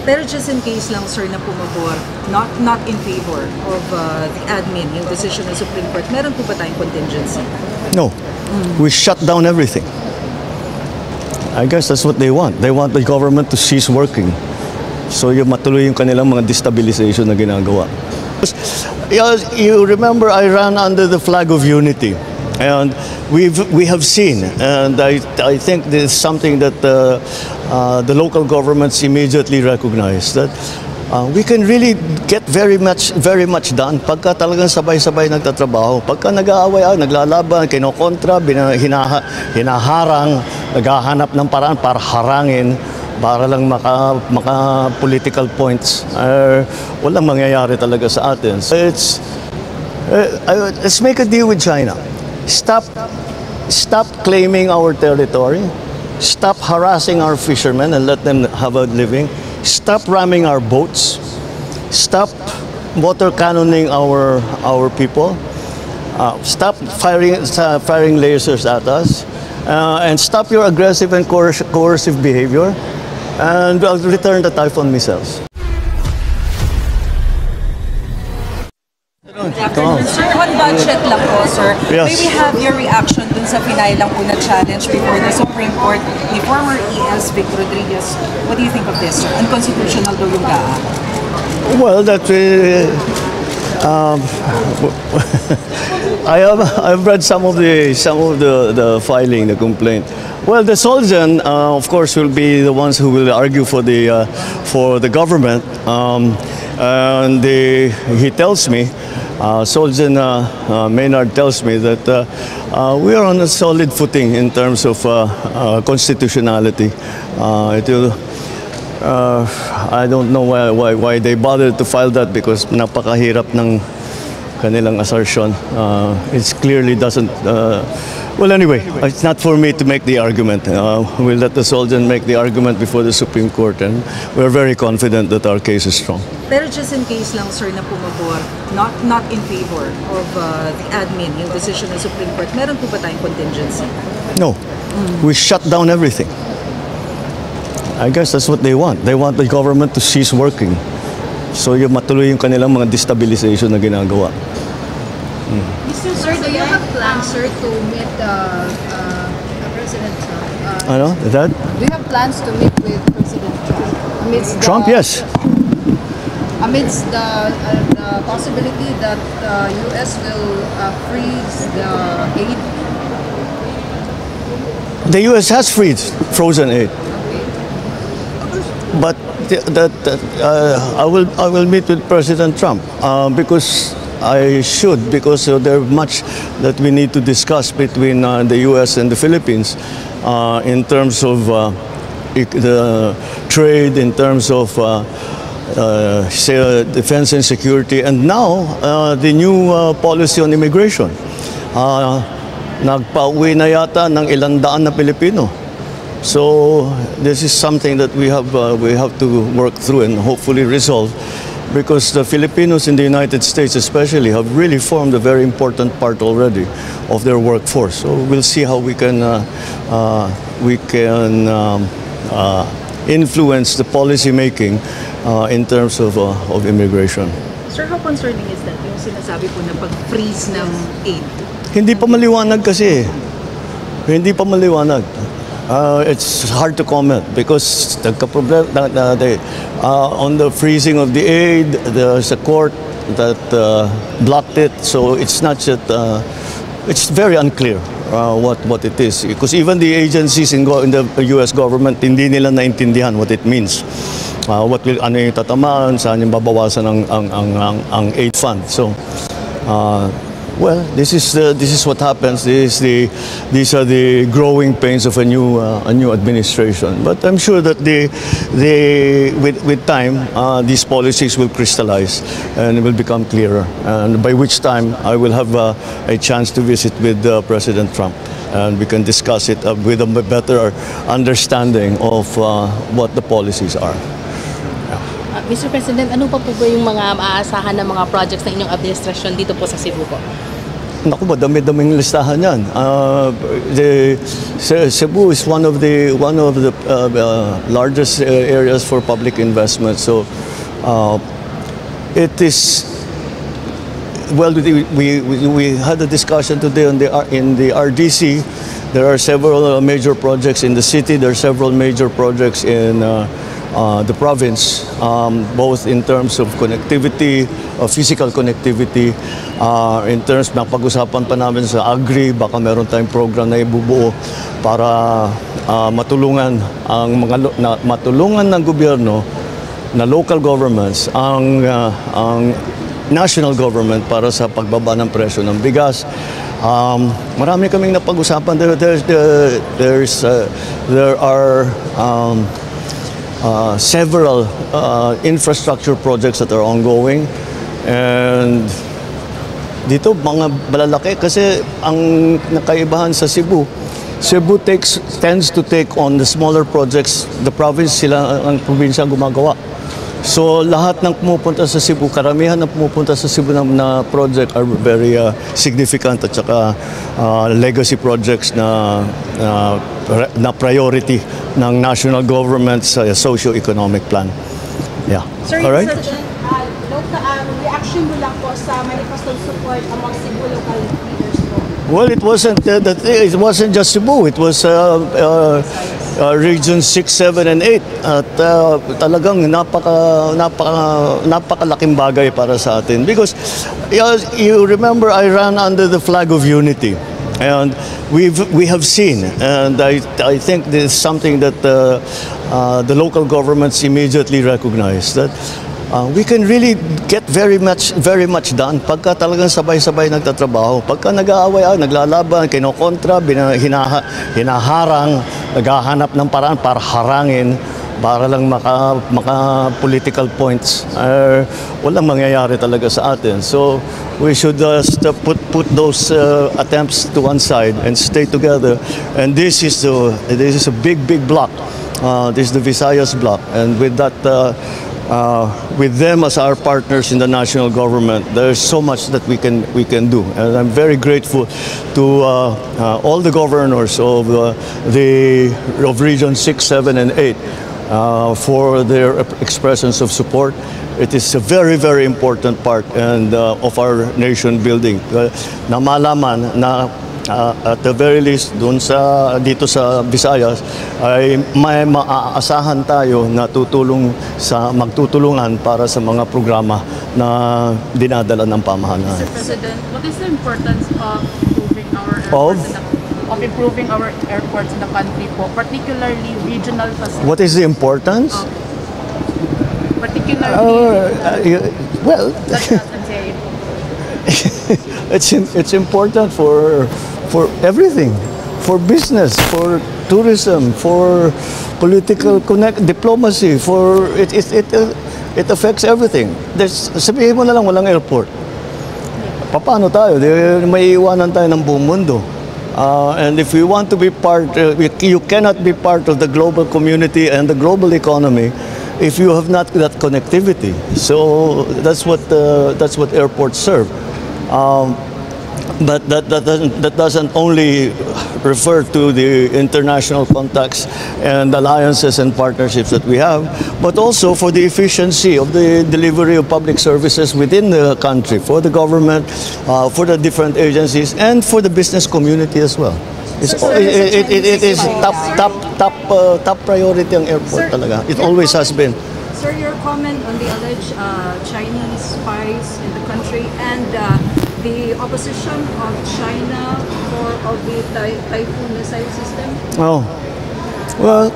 Pero just in case lang, sir, na pumabor, not in favor of the admin, yung decision ng Supreme Court, meron po ba tayong contingency? No. We shut down everything. I guess that's what they want. They want the government to cease working. So yung matuloy yung kanilang mga destabilization na ginagawa. You remember I ran under the flag of unity. And we have seen, and I think this is something that the local governments immediately recognize, that we can really get very much done pagka talagang sabay-sabay nagtatrabaho. Pagka nag-aaway, naglalaban, kinokontra, hinaharang, naghahanap ng paraan para harangin, para lang maka political points, walang mangyayari talaga sa atin. So let's make a deal with China. Stop claiming our territory. Stop harassing our fishermen and let them have a living. Stop ramming our boats. Stop water cannoning our people. Stop firing lasers at us. And stop your aggressive and coercive behavior. And I'll return the Typhoon missiles. Sir, on budget lang po, sir. Yes. May we have your reaction dun sa pinay lang po na challenge before the Supreme Court ni former ES Vic Rodriguez. What do you think of this, sir? Unconstitutional daw yung GAA. Well, I've read some of the filing, the complaint. Well, the Solzhen, of course, will be the ones who will argue for the government, and he tells me. Solzhen Maynard tells me that we are on a solid footing in terms of constitutionality. I don't know why they bothered to file that, because napakahirap ng kanilang assertion. It clearly doesn't. Well, anyway, it's not for me to make the argument. We'll let the Solzhen make the argument before the Supreme Court, and we're very confident that our case is strong. Pero just in case lang, sir, na pumabor, not in favor of the admin, yung decision ng Supreme Court, meron po ba tayong contingency? No. We shut down everything. I guess that's what they want. They want the government to cease working. So yung matuloy yung kanilang mga destabilization na ginagawa. Mr. Sir, do you have plans, sir, to meet President Trump? Ano? Is that? Do you have plans to meet with President Trump? Trump, yes. Amidst the possibility that the U.S. will freeze the aid? The U.S. has frozen aid. But I will meet with President Trump because I should, because there is much that we need to discuss between the U.S. and the Philippines in terms of the trade, in terms of defense and security, and now the new policy on immigration. Nagpauwi na yata ng 100 na Pilipino. So this is something that we have to work through and hopefully resolve, because the Filipinos in the United States especially have really formed a very important part already of their workforce. So we'll see how we can influence the policy making in terms of immigration. Sir, how concerning is that, yung sinasabi po na pag-freeze ng aid? Hindi pa maliwanag kasi. Hindi pa maliwanag. It's hard to comment because on the freezing of the aid, there's a court that blocked it. So it's not just, it's very unclear what it is. Because even the agencies in the U.S. government, hindi nila naintindihan what it means. Ano yung tatamaan, saan yung babawasan ang aid fund. So, well, this is what happens. These are the growing pains of a new administration. But I'm sure that with time, these policies will crystallize and will become clearer. And by which time, I will have a chance to visit with President Trump, and we can discuss it with a better understanding of what the policies are. Mr. President, ano pa po ba yung mga maaasahan ng mga projects ng inyong administrasyon dito po sa Cebu po? naku, madami-daming listahan yan. Cebu is one of the largest areas for public investment. So it is. Well, we had a discussion today in the RDC. There are several major projects in the city. There are several major projects in the province, both in terms of connectivity, physical connectivity, in terms na pag-usapan pa namin sa Agri, baka meron tayong program na ibubuo para matulungan matulungan ng gobyerno na local governments ang national government para sa pagbaba ng presyo ng bigas. Marami kaming napag-usapan. There are several infrastructure projects that are ongoing, and dito mga malalaki kasi ang nakaibahan sa Cebu tends to take on the smaller projects. The province, sila ang probinsya gumagawa. So lahat ng pumupunta sa Cebu, karamihan ng pumupunta sa Cebu na project are very significant at saka legacy projects na priority ng national government's socio-economic plan. Yeah. Sir, all right. Reaction mo lang po sa manifesto support among Cebu local leaders po. Well, it wasn't just Cebu. It was Region 6, 7, and 8. At talagang napakalaking bagay para sa atin. Because you remember, I ran under the flag of unity. And we have seen, and I think this is something that the local governments immediately recognize, that we can really get very much done pagka talagang sabay-sabay nagtatrabaho. Pagka nag-aaway, naglalaban, kinokontra, hinaharang, naghahanap ng paraan para harangin, para lang maka political points, walang mangyayari talaga sa atin. So we should put those attempts to one side and stay together. And this is a big block. This is the Visayas block, and with that. With them as our partners in the national government, there's so much that we can do, and I'm very grateful to all the governors of Region 6, 7, and 8 for their expressions of support. It is a very important part of our nation building. Na malaman na at the very least dito sa Visayas ay may maaasahan tayo na magtutulungan para sa mga programa na dinadala ng pamahalaan. Mr. President, what is the importance of improving our airports in the country po, particularly regional facilities? What is the importance? Well, it's important for everything, for business, for tourism, for political diplomacy, for it affects everything. Sabihin mo na lang walang airport. Paano tayo? May iwanan tayo ng buong mundo. And if we want to be part, you cannot be part of the global community and the global economy if you have not that connectivity. So that's what airports serve. But that doesn't only refer to the international contacts and alliances and partnerships that we have, but also for the efficiency of the delivery of public services within the country, for the government, for the different agencies, and for the business community as well. It is top priority ang airport talaga. It always has been. Sir, your comment on the alleged Chinese spies in the country and the opposition of China of the Typhoon missile system? Oh, well,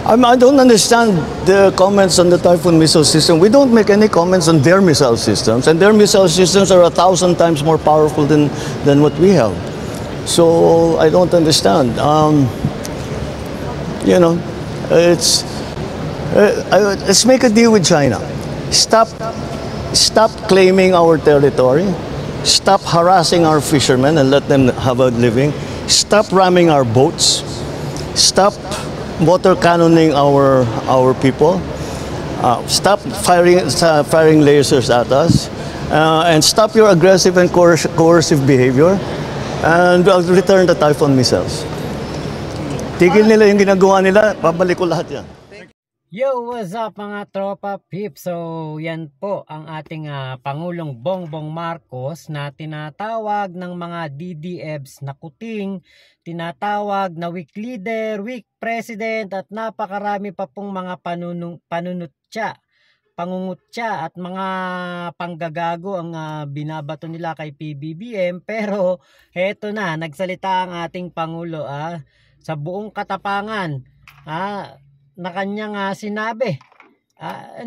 I don't understand the comments on the Typhoon missile system. We don't make any comments on their missile systems, and their missile systems are 1,000 times more powerful than what we have. So I don't understand. Let's make a deal with China. Stop claiming our territory. Stop harassing our fishermen and let them have a living. Stop ramming our boats. Stop water cannoning our people. Stop firing lasers at us. and stop your aggressive and coercive behavior, and return the Typhoon missiles. Tigil nila yung ginagawa nila, babalik ko lahat yan. Yo, what's up mga tropa peeps? So, yan po ang ating Pangulong Bongbong Marcos na tinatawag ng mga DDEBs na kuting, tinatawag na weak leader, weak president at napakarami pa pong mga pangungutya at mga panggagago ang binabato nila kay PBBM. Pero heto na, nagsalita ang ating Pangulo sa buong katapangan na kanyang sinabi,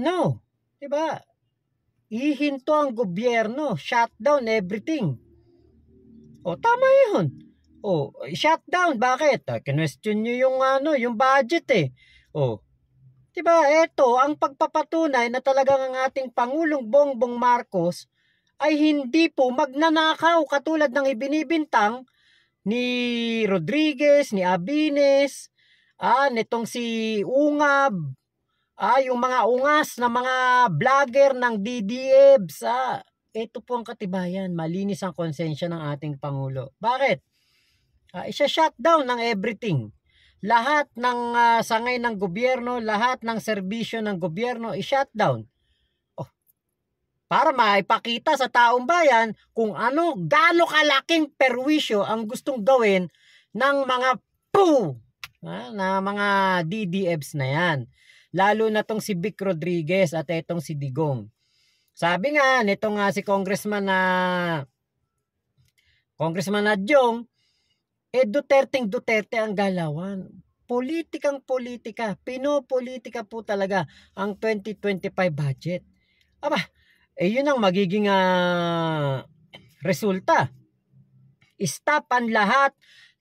no, diba? Ihinto ang gobyerno, shutdown everything. O tama 'yun. O shutdown, bakit? Kinwestiyon niyo yung budget O, diba? Ito ang pagpapatunay na talagang ang ating Pangulong Bongbong Marcos ay hindi po magnanakaw katulad ng ibinibintang ni Rodriguez, ni Abines, nitong si Ungab, yung mga ungas na mga vlogger ng DDEBs, ito po ang katibayan, malinis ang konsensya ng ating Pangulo. Bakit? Isa-shutdown ng everything. Lahat ng sangay ng gobyerno, lahat ng serbisyo ng gobyerno, i-shutdown. Para maipakita sa taong bayan kung gaano kalaking perwisyo ang gustong gawin ng mga na mga DDEBs na yan. Lalo na tong si Vic Rodriguez at etong si Digong. Sabi nga nitong si Congressman Adjong, Duterte ang galawan. Politikang politika, pinopolitika po talaga ang 2025 budget. Yun ang magiging resulta. Stop ang lahat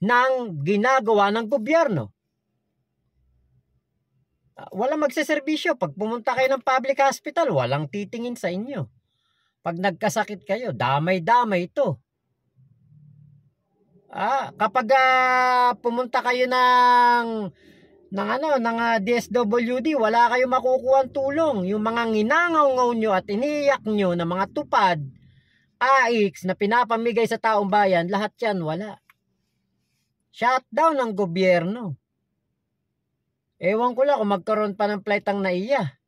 ng ginagawa ng gobyerno. Walang magseserbisyo. Pag pumunta kayo ng public hospital, walang titingin sa inyo. Pag nagkasakit kayo, damay-damay ito. Kapag pumunta kayo ng DSWD, wala kayo makukuha tulong. Yung mga nginangaw nyo at iniyak nyo na mga tupad, AIX na pinapamigay sa taong bayan, lahat yan wala. Shutdown ng gobyerno. Ewan ko lang kung magkaroon pa ng flight ang NAIA.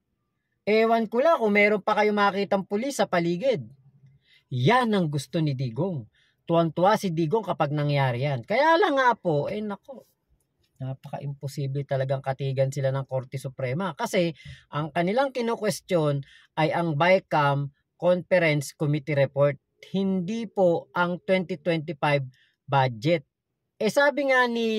Ewan ko lang kung meron pa kayo makitang pulis sa paligid. Yan ang gusto ni Digong. Tuwan-tuwa si Digong kapag nangyari yan. Kaya lang nga po, nako, napaka-imposible talagang katigan sila ng Korte Suprema. Kasi ang kanilang kino-question ay ang BICAM Conference Committee Report. Hindi po ang 2025 budget. Sabi nga ni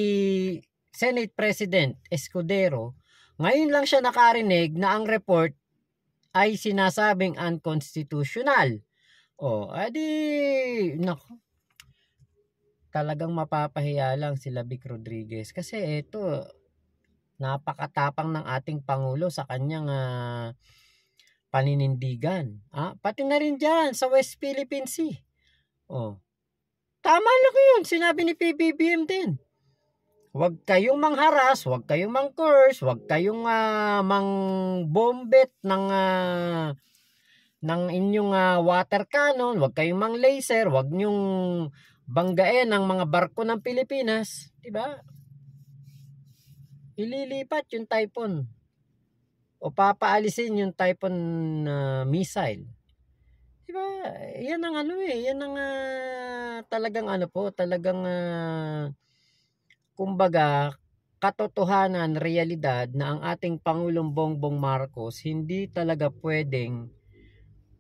Senate President Escudero, ngayon lang siya nakarinig na ang report ay sinasabing unconstitutional. Naku, talagang mapapahiya lang sila Vic Rodriguez. Kasi ito, napakatapang ng ating Pangulo sa kanyang paninindigan. Pati na rin dyan sa West Philippine Sea. Tama lang yun, sinabi ni PBBM din. Huwag kayong mangharas, huwag kayong mang-curse, huwag kayong mang-bombet ng inyong water cannon, huwag kayong mang-laser, huwag nyong banggain ang mga barko ng Pilipinas, diba? Ililipat yung Typhoon o papaalisin yung Typhoon missile. Diba? Yan ang yan ang talagang kumbaga katotohanan, realidad na ang ating Pangulong Bongbong Marcos hindi talaga pwedeng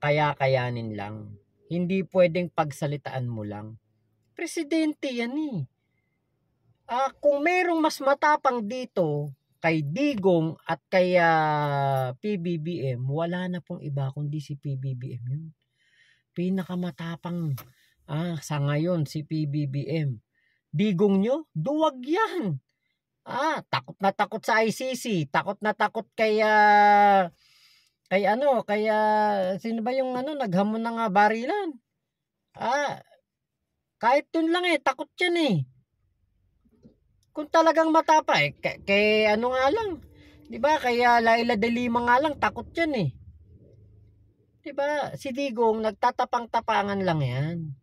kaya-kayanin lang. Hindi pwedeng pagsalitaan mo lang. Presidente yan kung merong mas matapang dito kay Digong at kay PBBM, wala na pong iba kundi si PBBM yun. Pinakamatapang sa ngayon si PBBM. Digong nyo, duwag yan. Takot na takot sa ICC, takot na takot kay sino ba yung naghamon ng barilan? Kahit dun lang takot yan Kung talagang matapa kay nga lang. 'Di ba? Kaya Laila de Lima nga lang takot yan Diba? Si Digong, nagtatapang-tapangan lang yan.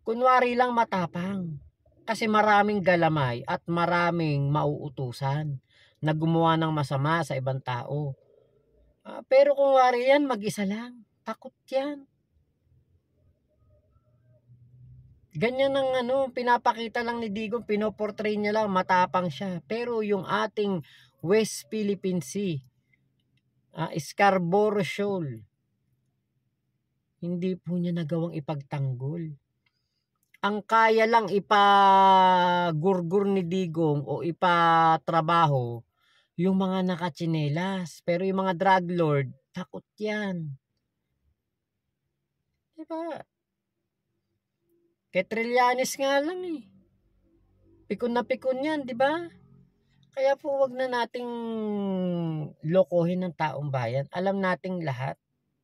Kunwari lang matapang. Kasi maraming galamay at maraming mauutusan na gumawa ng masama sa ibang tao. Pero kung wari yan, mag-isa lang. Takot yan. Ganyan ang pinapakita lang ni Digong, pinoportray niya lang, matapang siya. Pero yung ating West Philippine Sea, Scarborough Shoal, hindi po niya nagawang ipagtanggol. Ang kaya lang ipagurgur ni Digong o ipatrabaho, yung mga nakatsinelas. Pero yung mga drug lord, takot yan. Diba? Kay Trillanes nga lang eh. Pikon na pikon yan, di ba? Kaya po wag na nating lokohin ng taong bayan. Alam nating lahat,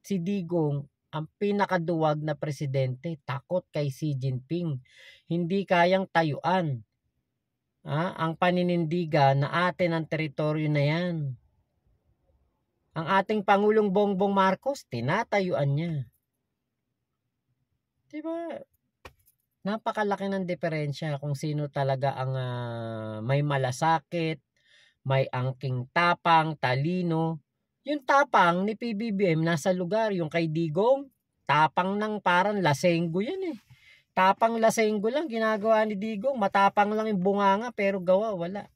si Digong, ang pinakaduwag na presidente, takot kay Xi Jinping. Hindi kayang tayuan. Ang paninindigan na atin ang teritoryo na yan. Ang ating Pangulong Bongbong Marcos, tinatayuan niya. Diba? Napakalaki ng diferensya kung sino talaga ang may malasakit, may angking tapang, talino. Yung tapang ni PBBM nasa lugar, yung kay Digong, tapang ng parang lasenggo yan eh. Tapang lasenggo lang ginagawa ni Digong, matapang lang yung bunganga pero gawa wala.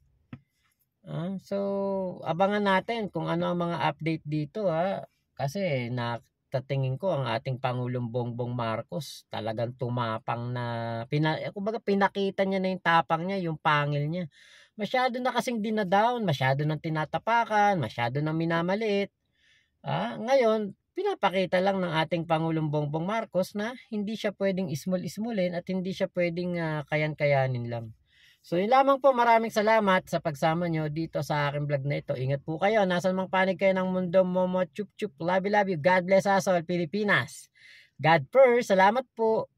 So, abangan natin kung ano ang mga update dito kasi natatingin ko ang ating Pangulong Bongbong Marcos talagang tumapang na kumbaga pinakita niya na yung tapang niya, yung pangil niya. Masyado na kasing dinadown, masyado nang tinatapakan, masyado nang minamaliit. Ngayon, pinapakita lang ng ating Pangulong Bongbong Marcos na hindi siya pwedeng ismul-ismulin at hindi siya pwedeng kayan-kayanin lang. So yun lamang po, maraming salamat sa pagsama nyo dito sa aking vlog na ito. Ingat po kayo, nasan mang panig kayo ng mundo, momo chup chup, love you, God bless us all, Pilipinas. God first, salamat po.